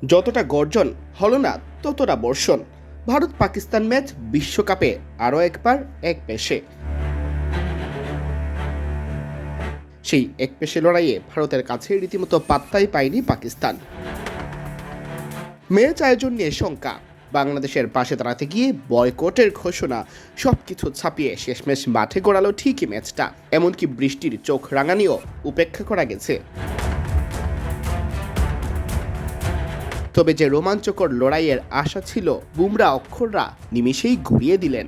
যতটা গর্জন হলো না ততটা বর্ষণ। ভারত পাকিস্তান ম্যাচ বিশ্বকাপে আরও একবার এক পেশে। সেই এক পেশে লড়াইয়ে ভারতের কাছে রীতিমতো পাত্তাই পায়নি পাকিস্তান। ম্যাচ আয়োজন নিয়ে শঙ্কা, বাংলাদেশের পাশে দাঁড়াতে গিয়ে বয়কটের ঘোষণা, সবকিছু ছাপিয়ে শেষমেশ মাঠে গড়ালো ঠিকই ম্যাচটা। এমনকি বৃষ্টির চোখ রাঙানিও উপেক্ষা করা গেছে। তবে যে রোমাঞ্চকর লড়াইয়ের আশা ছিল, বুমরা অক্ষররা নিমিষেই ঘুরিয়ে দিলেন।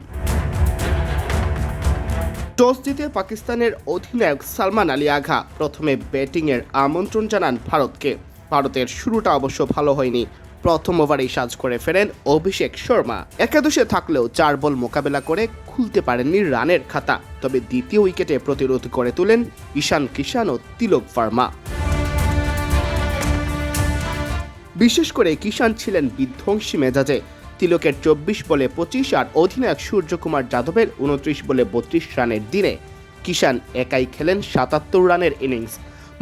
টস জিতে পাকিস্তানের অধিনায়ক সালমান আলী আগা প্রথমে ব্যাটিংয়ের আমন্ত্রণ জানান ভারতকে। ভারতের শুরুটা অবশ্য ভালো হয়নি। প্রথম ওভারেই সাজ করে ফেরেন অভিষেক শর্মা। একাদশে থাকলেও 4 বল মোকাবেলা করে খুলতে পারেননি রানের খাতা। তবে দ্বিতীয় উইকেটে প্রতিরোধ করে তোলেন ঈশান কিষান ও তিলক ভার্মা। বিশেষ করে কিষান ছিলেন বিধ্বংসী মেজাজে। তিলকের 24 বলে 25 আর অধিনায়ক সূর্যকুমার যাদবের 29 বলে 32 রানের দিনে কিষান একাই খেলেন 77 রানের ইনিংস।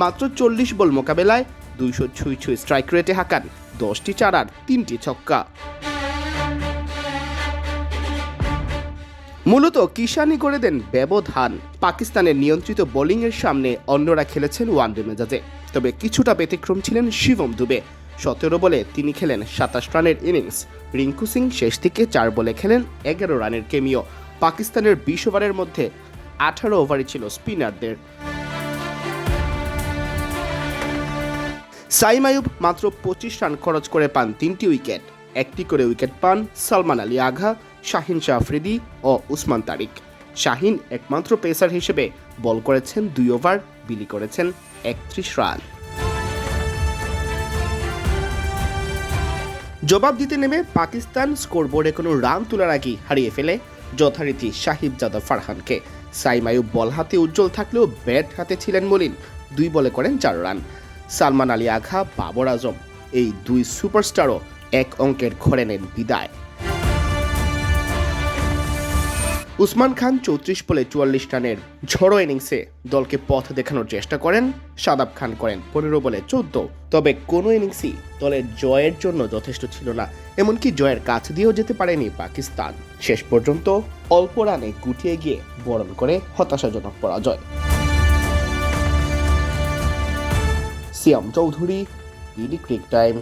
মাত্র 40 বল মোকাবেলায় 200 স্ট্রাইক রেটে হাঁকান 10টি চার আর 3টি ছক্কা। মূলত কিষানই করে দেন ব্যবধান। পাকিস্তানের নিয়ন্ত্রিত বোলিংয়ের সামনে অন্যরা খেলেছেন ওয়ানডে মেজাজে। তবে কিছুটা ব্যতিক্রম ছিলেন শিবম দুবে। 17 বলে তিনি খেলেন 27 রানের ইনিংস। রিঙ্কু সিং শেষ দিকে 4 বলে খেলেন 11 রানের কেমিও। পাকিস্তানের 20 ওভারের মধ্যে 18 ওভারই ছিল স্পিনারদের। সাইম আইয়ুব মাত্র 25 রান খরচ করে পান 3টি উইকেট। একটি করে উইকেট পান সালমান আলী আগা, শাহিন শাহ আফ্রিদি ও উসমান তারিক। শাহিন একমাত্র পেসার হিসেবে বল করেছেন 2 ওভার, বিলি করেছেন 31 রান। জবাব দিতে নেমে পাকিস্তান স্কোরবোর্ডে কোনো রান তোলার আগেই হারিয়ে ফেলে যথারীতি সাহিব জাদা ফারহানকে। সাইম আইয়ুব বল হাতে উজ্জ্বল থাকলেও ব্যাট হাতে ছিলেন মলিন। 2 বলে করেন 4 রান। সালমান আলী আগা, বাবর আজম এই 2 সুপারস্টারও এক অঙ্কের ঘরে নেন বিদায়। উসমান খান 34 বলে 44 রানের ঝড়ো ইনিংসে দলকে পথ দেখানোর চেষ্টা করেন। শাদাব খান করেন 15 বলে 14। তবে কোনো ইনিংসই দলের জয়ের জন্য যথেষ্ট ছিল না। এমনকি জয়ের কাছ দিয়েও যেতে পারেনি পাকিস্তান। শেষ পর্যন্ত অল্প রানে গুটিয়ে গিয়ে বরণ করে হতাশাজনক পরাজয়। সিয়াম চৌধুরী, বিডি ক্রিক টাইম।